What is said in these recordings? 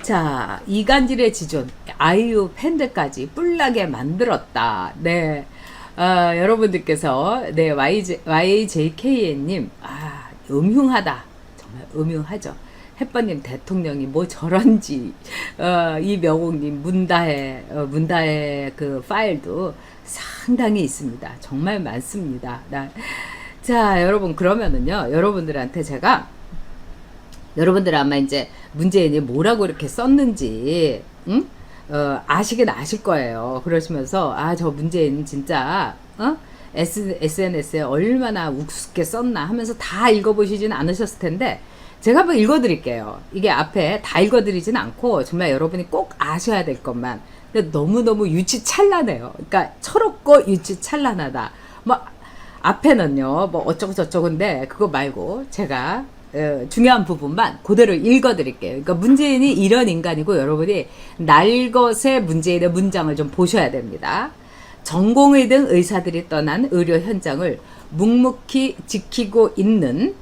자, 이간질의 지존 아이유 팬들까지 뿔나게 만들었다. 네, 여러분들께서 네 YJKN님 음흉하다. 정말 음흉하죠. 햇번님 대통령이 뭐 저런지. 이명옥님 문다의 그 파일도 상당히 있습니다. 정말 많습니다. 자, 여러분, 그러면은요, 여러분들한테 제가, 여러분들 아마 이제 문재인이 뭐라고 이렇게 썼는지, 응? 아시긴 아실 거예요. 그러시면서, 저 문재인 진짜, SNS에 얼마나 우습게 썼나 하면서 다 읽어보시진 않으셨을 텐데, 제가 한번 읽어드릴게요. 이게 앞에 다 읽어드리진 않고, 정말 여러분이 꼭 아셔야 될 것만. 근데 너무너무 유치찬란해요. 그러니까 철없고 유치찬란하다. 뭐, 앞에는요, 뭐 어쩌고저쩌고인데, 그거 말고, 제가, 중요한 부분만 그대로 읽어드릴게요. 그러니까 문재인이 이런 인간이고 여러분이 날것의 문재인의 문장을 좀 보셔야 됩니다. 전공의 등 의사들이 떠난 의료 현장을 묵묵히 지키고 있는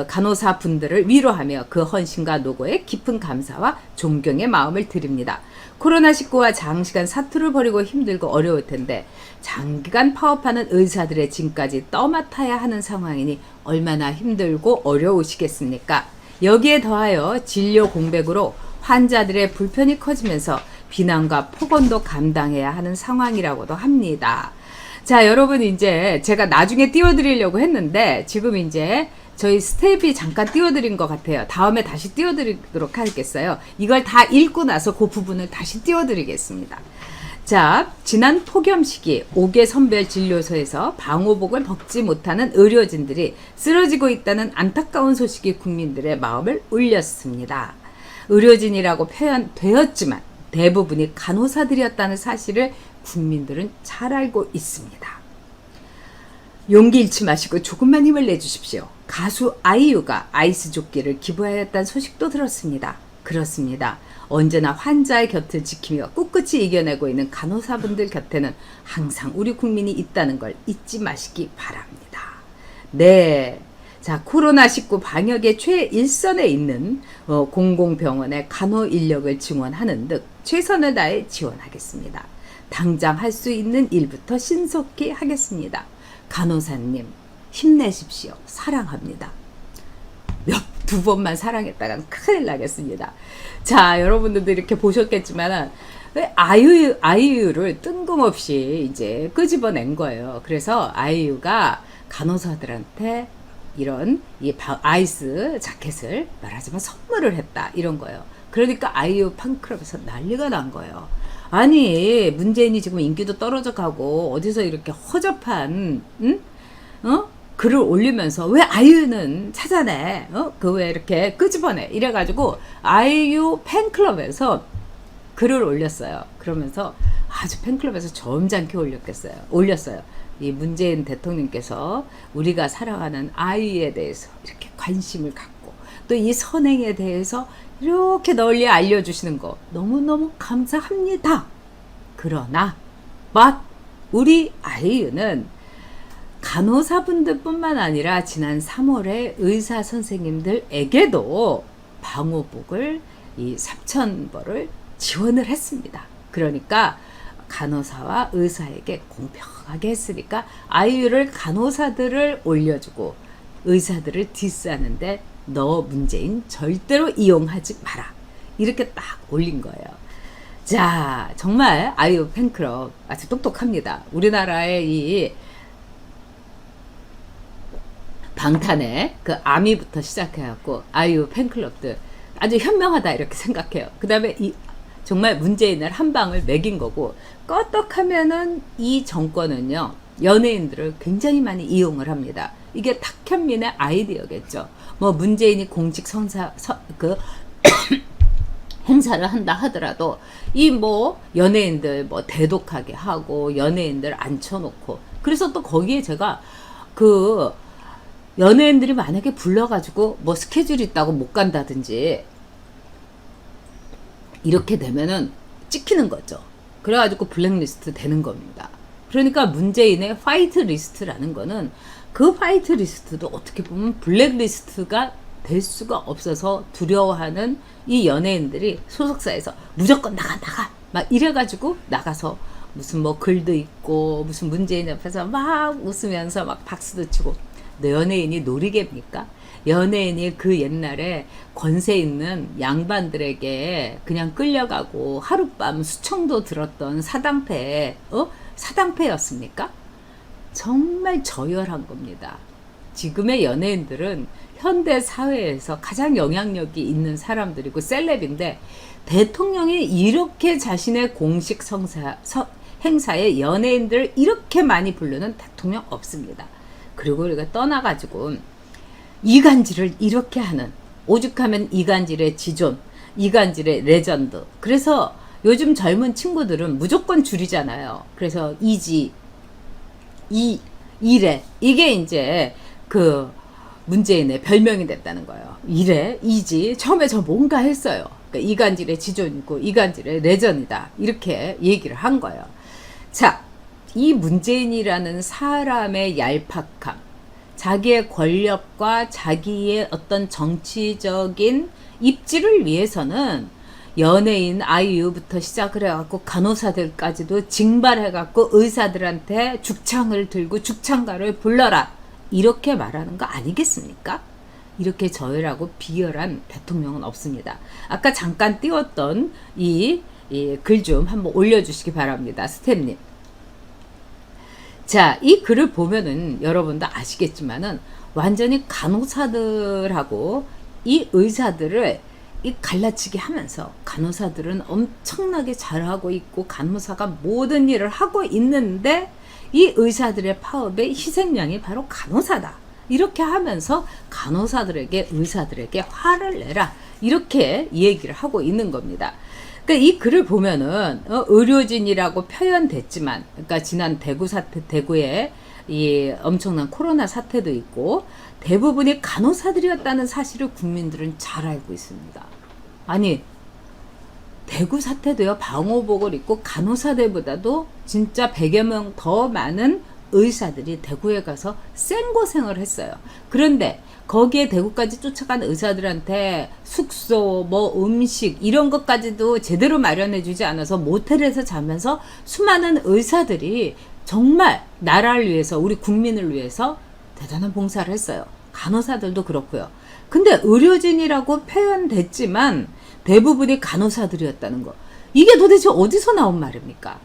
간호사 분들을 위로하며 그 헌신과 노고에 깊은 감사와 존경의 마음을 드립니다. 코로나19와 장시간 사투를 벌이고 힘들고 어려울 텐데 장기간 파업하는 의사들의 짐까지 떠맡아야 하는 상황이니 얼마나 힘들고 어려우시겠습니까? 여기에 더하여 진료 공백으로 환자들의 불편이 커지면서 비난과 폭언도 감당해야 하는 상황이라고도 합니다. 자, 여러분, 이제 제가 나중에 띄워드리려고 했는데 지금 이제 저희 스텝이 잠깐 띄워드린 것 같아요. 다음에 다시 띄워드리도록 하겠어요. 이걸 다 읽고 나서 그 부분을 다시 띄워드리겠습니다. 자, 지난 폭염 시기 5개 선별 진료소에서 방호복을 벗지 못하는 의료진들이 쓰러지고 있다는 안타까운 소식이 국민들의 마음을 울렸습니다. 의료진이라고 표현되었지만 대부분이 간호사들이었다는 사실을 국민들은 잘 알고 있습니다. 용기 잃지 마시고 조금만 힘을 내주십시오. 가수 아이유가 아이스 조끼를 기부하였다는 소식도 들었습니다. 그렇습니다. 언제나 환자의 곁을 지키며 꿋꿋이 이겨내고 있는 간호사분들 곁에는 항상 우리 국민이 있다는 걸 잊지 마시기 바랍니다. 네. 자, 코로나19 방역의 최일선에 있는 공공병원의 간호 인력을 증원하는 등 최선을 다해 지원하겠습니다. 당장 할 수 있는 일부터 신속히 하겠습니다. 간호사님, 힘내십시오. 사랑합니다. 두 번만 사랑했다간 큰일 나겠습니다. 자, 여러분들도 이렇게 보셨겠지만 왜 아이유를 뜬금없이 이제 끄집어낸 거예요. 그래서 아이유가 간호사들한테 이런 아이스 자켓을 말하자면 선물을 했다, 이런 거예요. 그러니까 아이유 팬클럽에서 난리가 난 거예요. 아니, 문재인이 지금 인기도 떨어져 가고 어디서 이렇게 허접한 글을 올리면서 왜 아이유는 찾아내? 그 왜 이렇게 끄집어내? 이래가지고 아이유 팬클럽에서 글을 올렸어요. 그러면서 아주 팬클럽에서 점잖게 올렸어요. 이 문재인 대통령께서 우리가 사랑하는 아이유에 대해서 이렇게 관심을 갖고 또 이 선행에 대해서 이렇게 널리 알려주시는 거 너무너무 감사합니다. 그러나 우리 아이유는 간호사분들뿐만 아니라 지난 3월에 의사 선생님들에게도 방호복을 3,000벌을 지원을 했습니다. 그러니까 간호사와 의사에게 공평하게 했으니까 아이유를 간호사들을 올려주고 의사들을 디스하는데 너 문재인 절대로 이용하지 마라, 이렇게 딱 올린 거예요. 자, 정말 아이유 팬클럽 아주 똑똑합니다. 우리나라의 이 방탄의 그 아미부터 시작해갖고 아이유 팬클럽들 아주 현명하다, 이렇게 생각해요. 그 다음에 정말 문재인을 한 방을 매긴 거고, 껐떡하면은 이 정권은요 연예인들을 굉장히 많이 이용을 합니다. 이게 탁현민의 아이디어겠죠. 뭐 문재인이 공직 행사를 한다 하더라도 이 연예인들 대독하게 하고 연예인들 앉혀놓고, 그래서 또 거기에 제가 연예인들이 만약에 불러가지고 스케줄이 있다고 못 간다든지 이렇게 되면은 찍히는 거죠. 그래가지고 블랙리스트 되는 겁니다. 그러니까 문재인의 화이트 리스트라는 거는 그 화이트 리스트도 어떻게 보면 블랙리스트가 될 수가 없어서 두려워하는 이 연예인들이 소속사에서 무조건 나가 막 이래가지고 나가서 무슨 뭐 글도 있고 무슨 문재인 옆에서 막 웃으면서 막 박수도 치고. 너 연예인이 놀이개입니까? 연예인이 그 옛날에 권세 있는 양반들에게 그냥 끌려가고 하룻밤 수청도 들었던 사당패였습니까? 정말 저열한 겁니다. 지금의 연예인들은 현대 사회에서 가장 영향력이 있는 사람들이고 셀럽인데, 대통령이 이렇게 자신의 공식 행사에 연예인들을 이렇게 많이 부르는 대통령 없습니다. 그리고 우리가 떠나가지고 이간질을 이렇게 하는, 오죽하면 이간질의 지존, 이간질의 레전드. 그래서 요즘 젊은 친구들은 무조건 줄이잖아요. 그래서 이래, 이게 이제 그 문재인의 별명이 됐다는 거예요. 이래, 이지, 처음에 저 뭔가 했어요. 그러니까 이간질의 지존이고 이간질의 레전이다, 이렇게 얘기를 한 거예요. 자, 이 문재인이라는 사람의 얄팍함, 자기의 권력과 자기의 어떤 정치적인 입지를 위해서는 연예인 아이유부터 시작을 해갖고 간호사들까지도 징발해갖고 의사들한테 죽창을 들고 죽창가를 불러라, 이렇게 말하는 거 아니겠습니까? 이렇게 저열하고 비열한 대통령은 없습니다. 아까 잠깐 띄웠던 이 글 좀 한번 올려주시기 바랍니다, 스텝님. 자, 이 글을 보면은 여러분도 아시겠지만은 완전히 간호사들하고 이 의사들을 갈라치기 하면서, 간호사들은 엄청나게 잘하고 있고 간호사가 모든 일을 하고 있는데 이 의사들의 파업의 희생양이 바로 간호사다, 이렇게 하면서 간호사들에게, 의사들에게 화를 내라, 이렇게 얘기를 하고 있는 겁니다. 그러니까 이 글을 보면은 의료진이라고 표현됐지만, 그러니까 지난 대구에 이 엄청난 코로나 사태도 있고 대부분이 간호사들이었다는 사실을 국민들은 잘 알고 있습니다. 아니, 대구 사태도요, 방호복을 입고 간호사들보다도 진짜 100여 명 더 많은 의사들이 대구에 가서 생고생을 했어요. 그런데 거기에 대구까지 쫓아간 의사들한테 숙소, 뭐 음식 이런 것까지도 제대로 마련해 주지 않아서 모텔에서 자면서 수많은 의사들이 정말 나라를 위해서, 우리 국민을 위해서 대단한 봉사를 했어요. 간호사들도 그렇고요. 근데 의료진이라고 표현됐지만 대부분이 간호사들이었다는 거, 이게 도대체 어디서 나온 말입니까?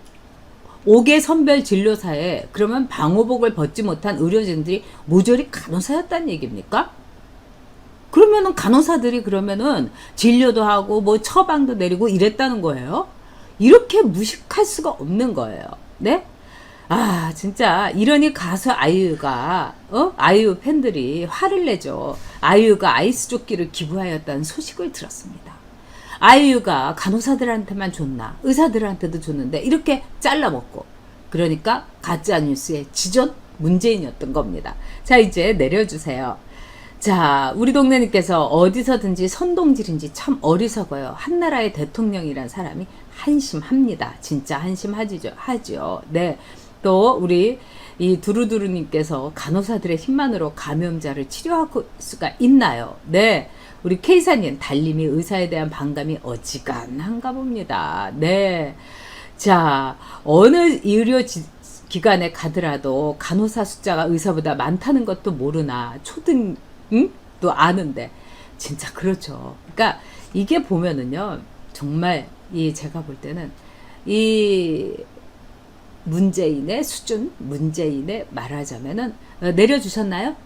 5개 선별 진료사에 그러면 방호복을 벗지 못한 의료진들이 모조리 간호사였다는 얘기입니까? 그러면은 간호사들이 그러면은 진료도 하고 뭐 처방도 내리고 이랬다는 거예요? 이렇게 무식할 수가 없는 거예요. 네? 아, 진짜 이러니 가수 아이유가 아이유 팬들이 화를 내죠. 아이유가 아이스 조끼를 기부하였다는 소식을 들었습니다. 아이유가 간호사들한테만 줬나, 의사들한테도 줬는데 이렇게 잘라먹고, 그러니까 가짜뉴스의 지존 문재인이었던 겁니다. 자, 이제 내려주세요. 자, 우리 동네님께서 어디서든지 선동질인지 참 어리석어요. 한나라의 대통령이란 사람이 한심합니다. 진짜 한심하죠. 네. 또 우리 이 두루두루님께서 간호사들의 힘만으로 감염자를 치료할 수가 있나요? 네. 우리 K사님, 달님이 의사에 대한 반감이 어지간한가 봅니다. 네. 자, 어느 의료기관에 가더라도 간호사 숫자가 의사보다 많다는 것도 모르나, 또 아는데. 진짜 그렇죠. 그러니까 이게 보면은요, 정말 제가 볼 때는 이 문재인의 수준, 문재인의 말하자면은, 내려주셨나요?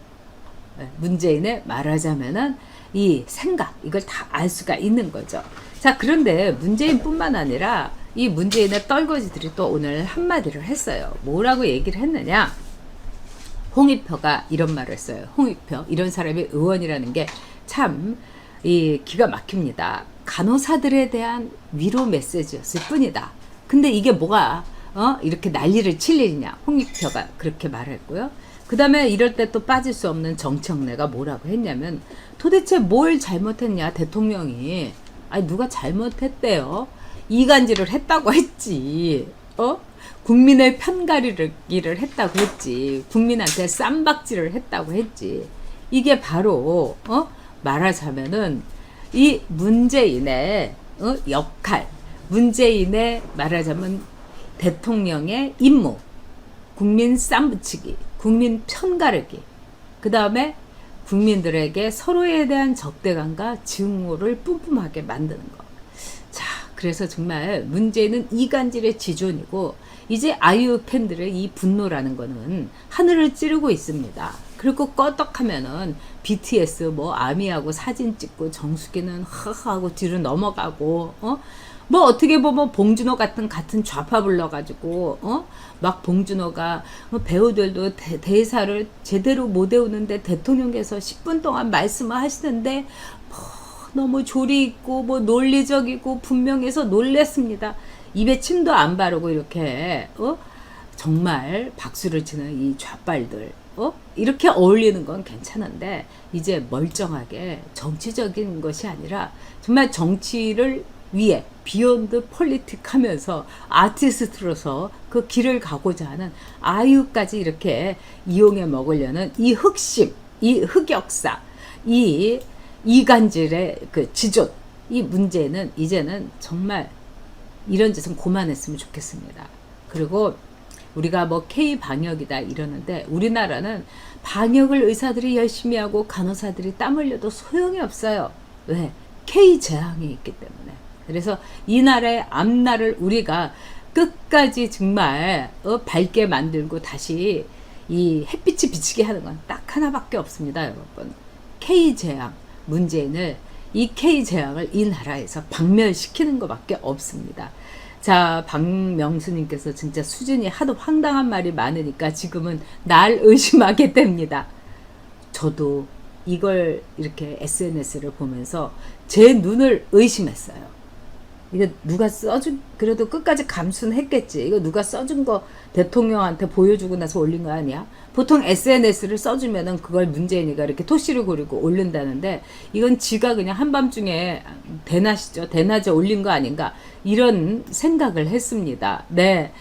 네, 문재인의 말하자면은 이 생각, 이걸 다 알 수가 있는 거죠. 자, 그런데 문재인뿐만 아니라 이 문재인의 떨거지들이 또 오늘 한마디를 했어요. 뭐라고 얘기를 했느냐? 홍익표가 이런 말을 했어요. 홍익표, 이런 사람이 의원이라는 게 참 기가 막힙니다. 간호사들에 대한 위로 메시지였을 뿐이다. 근데 이게 뭐가 이렇게 난리를 칠 일이냐? 홍익표가 그렇게 말했고요. 그 다음에 이럴 때 또 빠질 수 없는 정청래가 뭐라고 했냐면, 도대체 뭘 잘못했냐 대통령이. 아니, 누가 잘못했대요? 이간질을 했다고 했지. 국민의 편가르기를 했다고 했지. 국민한테 쌈박질을 했다고 했지. 이게 바로 말하자면은 이 문재인의 역할, 문재인의 말하자면 대통령의 임무, 국민 쌈붙이기, 국민 편가르기, 그 다음에 국민들에게 서로에 대한 적대감과 증오를 뿜뿜하게 만드는 것. 자, 그래서 정말 문재인은 이간질의 지존이고 이제 아이유 팬들의 이 분노라는 거는 하늘을 찌르고 있습니다. 그리고 껐덕하면은 BTS 뭐 아미하고 사진 찍고 정수기는 하하하고 뒤로 넘어가고 뭐 어떻게 보면 봉준호 같은 좌파 불러가지고 막 봉준호가 배우들도 대사를 제대로 못 외우는데 대통령께서 10분 동안 말씀을 하시는데 너무 조리 있고 뭐 논리적이고 분명해서 놀랬습니다. 입에 침도 안 바르고 이렇게 정말 박수를 치는 이 좌빨들 이렇게 어울리는 건 괜찮은데 이제 멀쩡하게 정치적인 것이 아니라 정말 정치를 위해 비욘드 폴리틱 하면서 아티스트로서 그 길을 가고자 하는 아이유까지 이렇게 이용해 먹으려는 이 흑심, 이 흑역사, 이 이간질의 그 지존, 이 문제는 이제는 정말 이런 짓은 그만했으면 좋겠습니다. 그리고 우리가 뭐 K 방역이다 이러는데 우리나라는 방역을 의사들이 열심히 하고 간호사들이 땀 흘려도 소용이 없어요. 왜? K 재앙이 있기 때문에. 그래서 이 나라의 앞날을 우리가 끝까지 정말 밝게 만들고 다시 이 햇빛이 비치게 하는 건 딱 하나밖에 없습니다, 여러분. K 재앙, 문재인을 이 K 재앙을 이 나라에서 박멸시키는 것밖에 없습니다. 자, 박명수님께서 진짜 수준이 하도 황당한 말이 많으니까 지금은 날 의심하게 됩니다. 저도 이걸 이렇게 SNS를 보면서 제 눈을 의심했어요. 이거 누가 써준, 그래도 끝까지 감수는 했겠지. 이거 누가 써준 거 대통령한테 보여주고 나서 올린 거 아니야? 보통 SNS를 써주면은 그걸 문재인이가 이렇게 토시를 고르고 올린다는데 이건 지가 그냥 한밤중에 대낮이죠. 대낮에 올린 거 아닌가. 이런 생각을 했습니다. 네.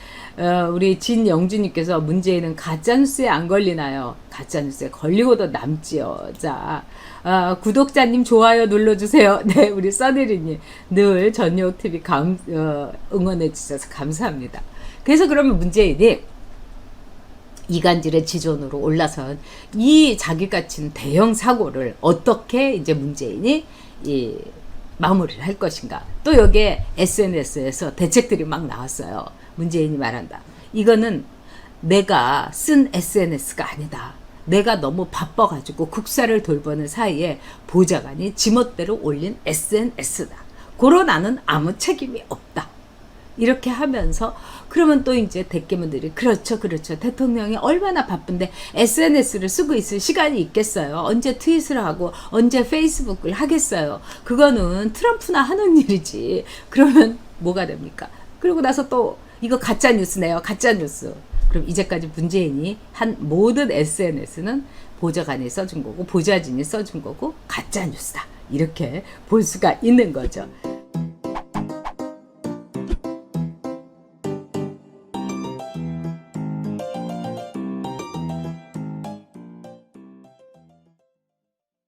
우리 진영주님께서 문재인은 가짜뉴스에 안 걸리나요? 가짜뉴스에 걸리고도 남지요. 자, 구독자님 좋아요 눌러주세요. 네, 우리 써니리님 늘 전용TV 응원해 주셔서 감사합니다. 그래서 그러면 문재인이 이간질의 지존으로 올라선 이 자기가 친 대형 사고를 어떻게 이제 문재인이 마무리를 할 것인가. 또 여기에 SNS에서 대책들이 막 나왔어요. 문재인이 말한다. 이거는 내가 쓴 SNS가 아니다. 내가 너무 바빠가지고 국사를 돌보는 사이에 보좌관이 지멋대로 올린 SNS다. 고로 나는 아무 책임이 없다. 이렇게 하면서 그러면 또 이제 대깨문들이 그렇죠. 대통령이 얼마나 바쁜데 SNS를 쓰고 있을 시간이 있겠어요. 언제 트윗을 하고 언제 페이스북을 하겠어요. 그거는 트럼프나 하는 일이지. 그러면 뭐가 됩니까? 그리고 나서 또 이거 가짜뉴스네요. 가짜뉴스. 그럼 이제까지 문재인이 한 모든 SNS는 보좌관이 써준 거고 보좌진이 써준 거고 가짜뉴스다. 이렇게 볼 수가 있는 거죠.